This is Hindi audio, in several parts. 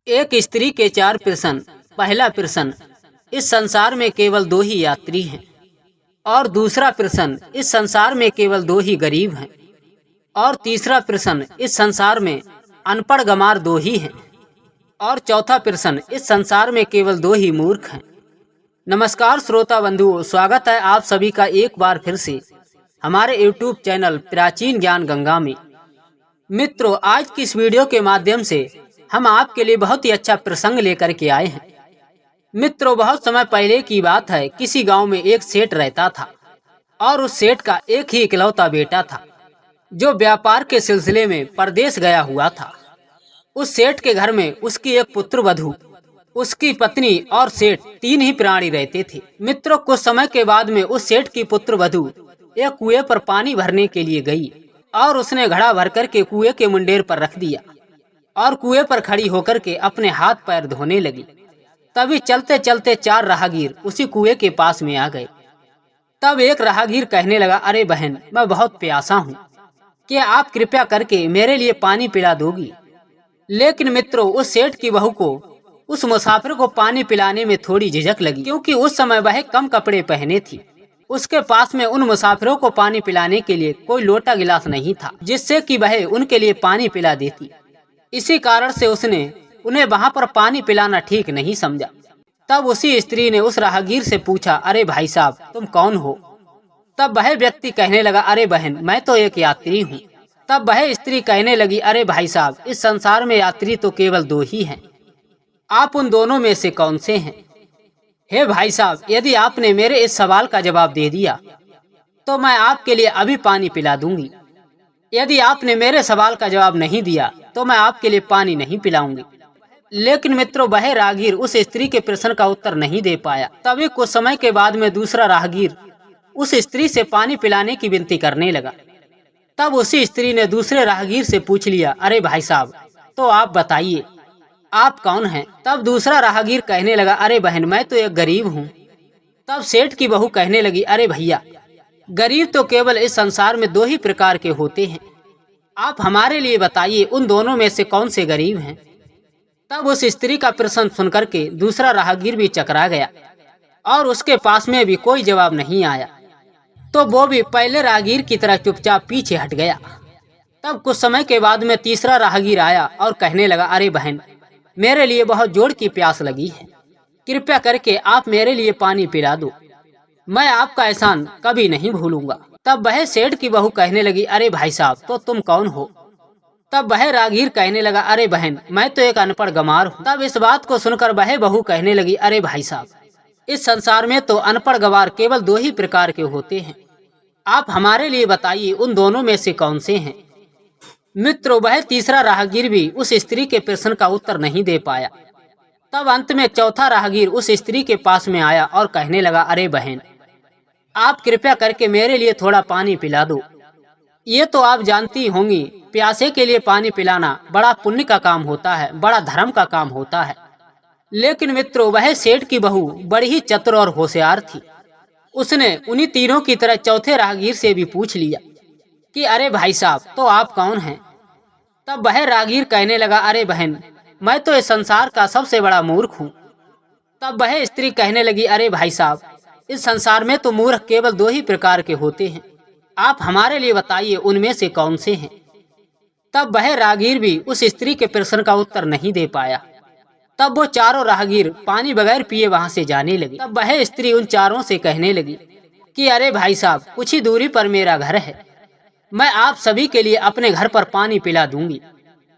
एक स्त्री के 4 प्रश्न। पहला प्रश्न, इस संसार में केवल 2 ही यात्री हैं। और दूसरा प्रश्न, इस संसार में केवल 2 ही गरीब हैं। और तीसरा प्रश्न, इस संसार में अनपढ़ गंवार 2 ही हैं। और चौथा प्रश्न, इस संसार में केवल 2 ही मूर्ख हैं। नमस्कार श्रोता बंधुओं, स्वागत है आप सभी का एक बार फिर से हमारे YouTube चैनल प्राचीन ज्ञान गंगा में। मित्रों, आज की इस वीडियो के माध्यम से हम आपके लिए बहुत ही अच्छा प्रसंग लेकर के आए हैं। मित्रों, बहुत समय पहले की बात है, किसी गांव में एक सेठ रहता था और उस सेठ का एक ही इकलौता बेटा था जो व्यापार के सिलसिले में परदेश गया हुआ था। उस सेठ के घर में उसकी एक पुत्र वधू, उसकी पत्नी और सेठ 3 ही प्राणी रहते थे। मित्रों, कुछ समय के बाद में उस सेठ की पुत्र वधू एक कुएं पर पानी भरने के लिए गई और उसने घड़ा भर कर के कुएं के मुंडेर पर रख दिया और कुएं पर खड़ी होकर के अपने हाथ पैर धोने लगी। तभी चलते चलते 4 राहगीर उसी कुएं के पास में आ गए। तब एक राहगीर कहने लगा, अरे बहन, मैं बहुत प्यासा हूँ, क्या आप कृपया करके मेरे लिए पानी पिला दोगी? लेकिन मित्रों, उस सेठ की बहू को उस मुसाफिर को पानी पिलाने में थोड़ी झिझक लगी, क्योंकि उस समय वह कम कपड़े पहने थी। उसके पास में उन मुसाफिरों को पानी पिलाने के लिए कोई लोटा गिलास नहीं था जिससे कि वह उनके लिए पानी पिला देती। इसी कारण से उसने उन्हें वहां पर पानी पिलाना ठीक नहीं समझा। तब उसी स्त्री ने उस राहगीर से पूछा, अरे भाई साहब, तुम कौन हो? तब वह व्यक्ति कहने लगा, अरे बहन, मैं तो एक यात्री हूँ। तब वह स्त्री कहने लगी, अरे भाई साहब, इस संसार में यात्री तो केवल 2 ही हैं। आप उन दोनों में से कौन से हैं? हे भाई साहब, यदि आपने मेरे इस सवाल का जवाब दे दिया तो मैं आपके लिए अभी पानी पिला दूंगी। यदि आपने मेरे सवाल का जवाब नहीं दिया तो मैं आपके लिए पानी नहीं पिलाऊंगी। लेकिन मित्रों, वह राहगीर उस स्त्री के प्रश्न का उत्तर नहीं दे पाया। तभी कुछ समय के बाद में दूसरा राहगीर उस स्त्री से पानी पिलाने की विनती करने लगा। तब उसी स्त्री ने दूसरे राहगीर से पूछ लिया, अरे भाई साहब, तो आप बताइए, आप कौन हैं? तब दूसरा राहगीर कहने लगा, अरे बहन, मैं तो एक गरीब हूँ। तब सेठ की बहू कहने लगी, अरे भैया, गरीब तो केवल इस संसार में 2 ही प्रकार के होते हैं। आप हमारे लिए बताइए, उन दोनों में से कौन से गरीब हैं? तब उस स्त्री का प्रश्न सुनकर के दूसरा राहगीर भी चकरा गया और उसके पास में भी कोई जवाब नहीं आया, तो वो भी पहले राहगीर की तरह चुपचाप पीछे हट गया। तब कुछ समय के बाद में तीसरा राहगीर आया और कहने लगा, अरे बहन, मेरे लिए बहुत जोर की प्यास लगी है, कृपया करके आप मेरे लिए पानी पिला दो, मैं आपका एहसान कभी नहीं भूलूंगा। तब वह सेठ की बहू कहने लगी, अरे भाई साहब, तो तुम कौन हो? तब वह राहगीर कहने लगा, अरे बहन, मैं तो एक अनपढ़ गंवार हूँ। तब इस बात को सुनकर वह बहू कहने लगी, अरे भाई साहब, इस संसार में तो अनपढ़ गंवार केवल 2 ही प्रकार के होते हैं। आप हमारे लिए बताइए, उन दोनों में से कौन से हैं? मित्रों, वह तीसरा राहगीर भी उस स्त्री के प्रश्न का उत्तर नहीं दे पाया। तब अंत में चौथा राहगीर उस स्त्री के पास में आया और कहने लगा, अरे बहन, आप कृपया करके मेरे लिए थोड़ा पानी पिला दो। ये तो आप जानती होंगी, प्यासे के लिए पानी पिलाना बड़ा पुण्य का काम होता है, बड़ा धर्म का काम होता है। लेकिन मित्रों, वह सेठ की बहू बड़ी ही चतुर और होशियार थी। उसने उन्हीं तीनों की तरह चौथे राहगीर से भी पूछ लिया कि अरे भाई साहब, तो आप कौन हैं? तब वह राहगीर कहने लगा, अरे बहन, मैं तो इस संसार का सबसे बड़ा मूर्ख हूँ। तब वह स्त्री कहने लगी, अरे भाई साहब, इस संसार में तो मूर्ख केवल 2 ही प्रकार के होते हैं। आप हमारे लिए बताइए, उनमें से कौन से हैं? तब वह राहगीर भी उस स्त्री के प्रश्न का उत्तर नहीं दे पाया। तब वो चारों राहगीर पानी बगैर पिए वहां से जाने लगे। तब वह स्त्री उन चारों से कहने लगी कि अरे भाई साहब, कुछ ही दूरी पर मेरा घर है, मैं आप सभी के लिए अपने घर पर पानी पिला दूंगी।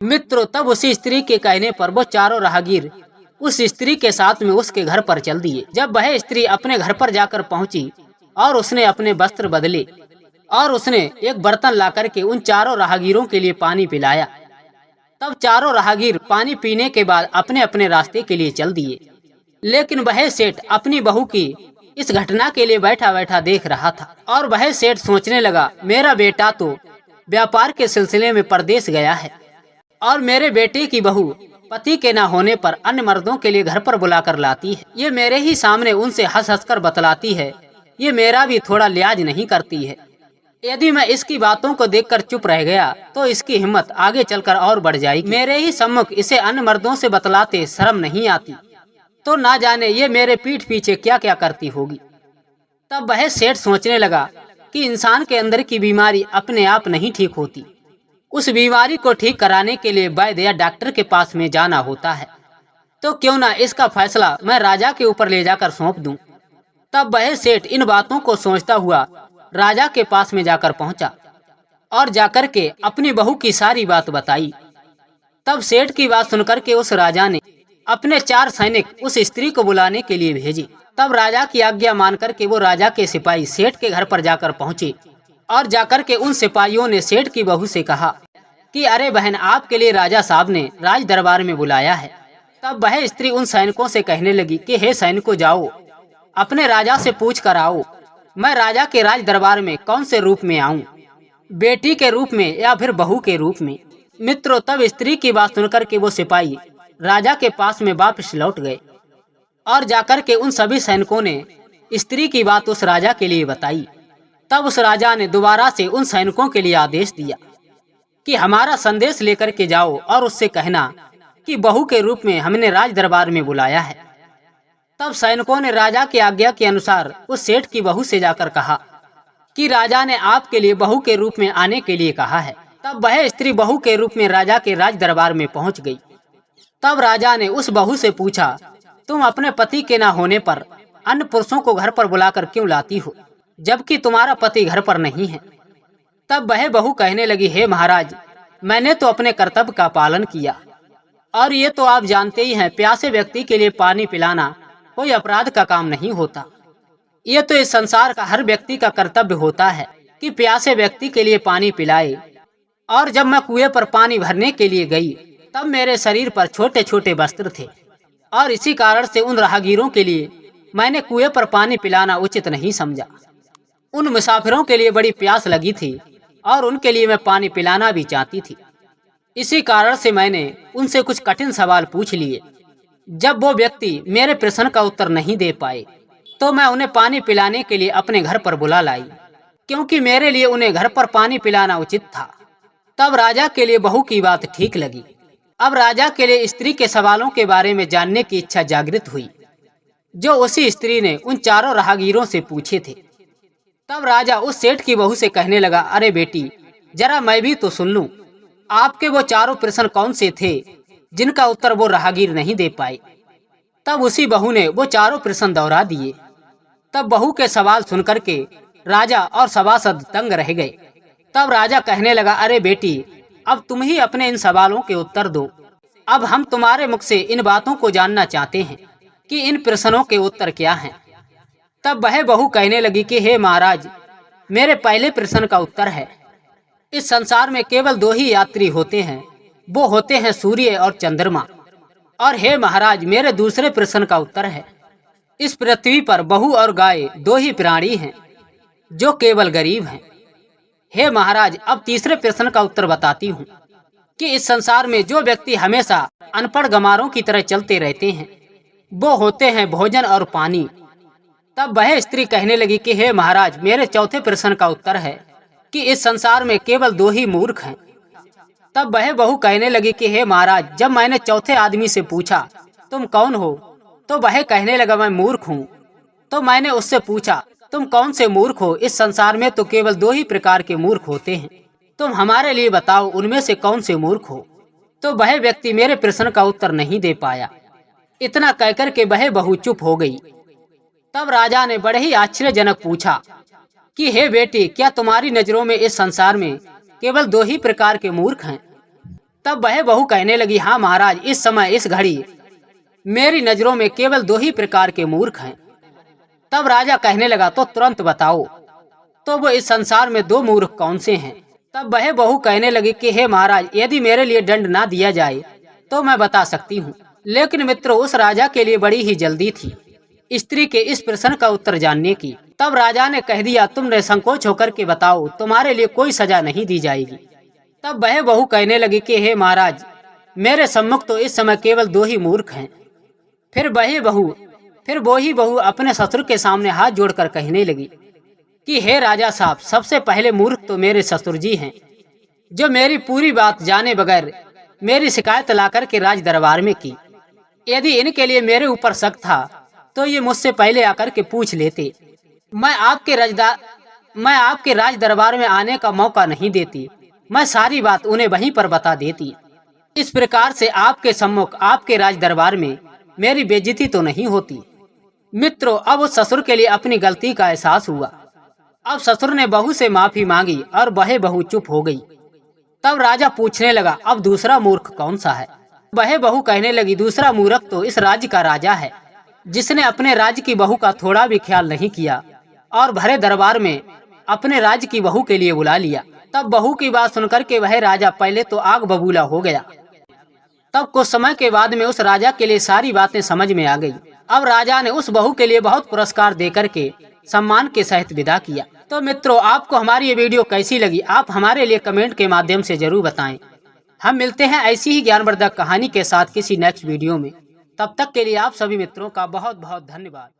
मित्रों, तब उसी स्त्री के कहने पर वो चारों राहगीर उस स्त्री के साथ में उसके घर पर चल दिए। जब वह स्त्री अपने घर पर जाकर पहुंची और उसने अपने वस्त्र बदले और उसने एक बर्तन ला करके उन चारों राहगीरों के लिए पानी पिलाया। तब चारों राहगीर पानी पीने के बाद अपने अपने रास्ते के लिए चल दिए। लेकिन वह सेठ अपनी बहू की इस घटना के लिए बैठा बैठा देख रहा था और वह सेठ सोचने लगा, मेरा बेटा तो व्यापार के सिलसिले में परदेश गया है और मेरे बेटे की बहू पति के न होने पर अन्य मर्दों के लिए घर पर बुलाकर लाती है। ये मेरे ही सामने उनसे हंस हंस कर बतलाती है, ये मेरा भी थोड़ा लिहाज नहीं करती है। यदि मैं इसकी बातों को देखकर चुप रह गया तो इसकी हिम्मत आगे चलकर और बढ़ जाएगी। मेरे ही सम्मुख इसे अन्य मर्दों से बतलाते शर्म नहीं आती, तो ना जाने ये मेरे पीठ पीछे क्या क्या करती होगी। तब वह सेठ सोचने लगा कि इंसान के अंदर की बीमारी अपने आप नहीं ठीक होती, उस बीमारी को ठीक कराने के लिए वैद्य या डॉक्टर के पास में जाना होता है। तो क्यों ना इसका फैसला मैं राजा के ऊपर ले जाकर सौंप दूं। तब वह सेठ इन बातों को सोचता हुआ राजा के पास में जाकर पहुंचा और जाकर के अपनी बहू की सारी बात बताई। तब सेठ की बात सुनकर के उस राजा ने अपने 4 सैनिक उस स्त्री को बुलाने के लिए भेजी। तब राजा की आज्ञा मानकर के वो राजा के सिपाही सेठ के घर पर जाकर पहुंचे और जाकर के उन सिपाहियों ने सेठ की बहू से कहा कि अरे बहन, आपके लिए राजा साहब ने राज दरबार में बुलाया है। तब वह स्त्री उन सैनिकों से कहने लगी कि हे सैनिकों, जाओ अपने राजा से पूछ कर आओ, मैं राजा के राज दरबार में कौन से रूप में आऊं, बेटी के रूप में या फिर बहू के रूप में। मित्रों, तब स्त्री की बात सुनकर के वो सिपाही राजा के पास में वापस लौट गए और जाकर के उन सभी सैनिकों ने स्त्री की बात उस राजा के लिए बताई। तब उस राजा ने दोबारा से उन सैनिकों के लिए आदेश दिया कि हमारा संदेश लेकर के जाओ और उससे कहना कि बहू के रूप में हमने राज दरबार में बुलाया है। तब सैनिकों ने राजा की आज्ञा के अनुसार उस सेठ की बहू से जाकर कहा कि राजा ने आपके लिए बहू के रूप में आने के लिए कहा है। तब वह स्त्री बहू के रूप में राजा के राज दरबार में पहुंच गई। तब राजा ने उस बहू से पूछा, तुम अपने पति के न होने पर अन्य पुरुषों को घर पर बुलाकर क्यों लाती हो, जबकि तुम्हारा पति घर पर नहीं है। तब वह बहू कहने लगी, हे महाराज, मैंने तो अपने कर्तव्य का पालन किया और ये तो आप जानते ही हैं, प्यासे व्यक्ति के लिए पानी पिलाना कोई अपराध का काम नहीं होता। ये तो इस संसार का हर व्यक्ति का कर्तव्य होता है कि प्यासे व्यक्ति के लिए पानी पिलाए। और जब मैं कुएं पर पानी भरने के लिए गई तब मेरे शरीर पर छोटे छोटे वस्त्र थे और इसी कारण से उन राहगीरों के लिए मैंने कुएं पर पानी पिलाना उचित नहीं समझा। उन मुसाफिरों के लिए बड़ी प्यास लगी थी और उनके लिए मैं पानी पिलाना भी चाहती थी। इसी कारण से मैंने उनसे कुछ कठिन सवाल पूछ लिए। जब वो व्यक्ति मेरे प्रश्न का उत्तर नहीं दे पाए तो मैं उन्हें पानी पिलाने के लिए अपने घर पर बुला लाई, क्योंकि मेरे लिए उन्हें घर पर पानी पिलाना उचित था। तब राजा के लिए बहू की बात ठीक लगी। अब राजा के लिए स्त्री के सवालों के बारे में जानने की इच्छा जागृत हुई, जो उसी स्त्री ने उन 4 राहगीरों से पूछे थे। तब राजा उस सेठ की बहू से कहने लगा, अरे बेटी, जरा मैं भी तो सुन लूं, आपके वो 4 प्रश्न कौन से थे जिनका उत्तर वो राहगीर नहीं दे पाए। तब उसी बहू ने वो 4 प्रश्न दोहरा दिए। तब बहू के सवाल सुनकर के राजा और सभासद दंग रह गए। तब राजा कहने लगा, अरे बेटी, अब तुम ही अपने इन सवालों के उत्तर दो। अब हम तुम्हारे मुख से इन बातों को जानना चाहते हैं कि इन प्रश्नों के उत्तर क्या हैं। तब वह बहू कहने लगी कि हे महाराज, मेरे पहले प्रश्न का उत्तर है, इस संसार में केवल 2 ही यात्री होते हैं, वो होते हैं सूर्य और चंद्रमा। और हे महाराज, मेरे दूसरे प्रश्न का उत्तर है, इस पृथ्वी पर बहू और गाय 2 ही प्राणी हैं जो केवल गरीब हैं। हे महाराज, अब तीसरे प्रश्न का उत्तर बताती हूँ कि इस संसार में जो व्यक्ति हमेशा अनपढ़ गमारों की तरह चलते रहते हैं, वो होते हैं भोजन और पानी। तब वह स्त्री कहने लगी कि हे महाराज, मेरे चौथे प्रश्न का उत्तर है कि इस संसार में केवल 2 ही मूर्ख हैं। तब वह बहू कहने लगी कि हे महाराज, जब मैंने चौथे आदमी से पूछा तुम कौन हो, तो वह कहने लगा मैं मूर्ख हूँ। तो मैंने उससे पूछा तुम कौन से मूर्ख हो, इस संसार में तो केवल 2 ही प्रकार के मूर्ख होते हैं, तुम हमारे लिए बताओ उनमें से कौन से मूर्ख हो। तो वह व्यक्ति मेरे प्रश्न का उत्तर नहीं दे पाया। इतना कहकर के वह बहू चुप हो गई। तब राजा ने बड़े ही आश्चर्यजनक पूछा कि हे बेटी, क्या तुम्हारी नजरों में इस संसार में केवल 2 ही प्रकार के मूर्ख हैं? तब वह बहू कहने लगी, हाँ महाराज, इस समय इस घड़ी मेरी नजरों में केवल 2 ही प्रकार के मूर्ख हैं। तब राजा कहने लगा, तो तुरंत बताओ, तो वो इस संसार में 2 मूर्ख कौन से हैं? तब वह बहू कहने लगी कि हे महाराज, यदि मेरे लिए दंड ना दिया जाए तो मैं बता सकती हूँ। लेकिन मित्रों, उस राजा के लिए बड़ी ही जल्दी थी स्त्री के इस प्रश्न का उत्तर जानने की। तब राजा ने कह दिया, तुमने संकोच होकर के बताओ, तुम्हारे लिए कोई सजा नहीं दी जाएगी। तब वह बहू कहने लगी कि हे महाराज, मेरे सम्मुख तो इस समय केवल 2 ही मूर्ख हैं। फिर वो ही बहू अपने ससुर के सामने हाथ जोड़कर कहने लगी कि हे राजा साहब, सबसे पहले मूर्ख तो मेरे ससुर जी हैं, जो मेरी पूरी बात जाने बगैर मेरी शिकायत लाकर के राज दरबार में की। यदि इनके लिए मेरे ऊपर शक था तो ये मुझसे पहले आकर के पूछ लेते। मैं आपके राज दरबार में आने का मौका नहीं देती, मैं सारी बात उन्हें वहीं पर बता देती। इस प्रकार से आपके सम्मुख आपके राज दरबार में मेरी बेइज्जती तो नहीं होती। मित्रों, अब उस ससुर के लिए अपनी गलती का एहसास हुआ। अब ससुर ने बहू से माफी मांगी और वह बहू चुप हो गई। तब राजा पूछने लगा, अब दूसरा मूर्ख कौन सा है? वह बहू कहने लगी, दूसरा मूर्ख तो इस राज्य का राजा है, जिसने अपने राज्य की बहू का थोड़ा भी ख्याल नहीं किया और भरे दरबार में अपने राज्य की बहू के लिए बुला लिया। तब बहू की बात सुनकर के वह राजा पहले तो आग बबूला हो गया। तब कुछ समय के बाद में उस राजा के लिए सारी बातें समझ में आ गई। अब राजा ने उस बहू के लिए बहुत पुरस्कार देकर के सम्मान के सहित विदा किया। तो मित्रों, आपको हमारी ये वीडियो कैसी लगी, आप हमारे लिए कमेंट के माध्यम से जरूर बताएं। हम मिलते हैं ऐसी ही ज्ञानवर्धक कहानी के साथ किसी नेक्स्ट वीडियो में। तब तक के लिए आप सभी मित्रों का बहुत बहुत धन्यवाद।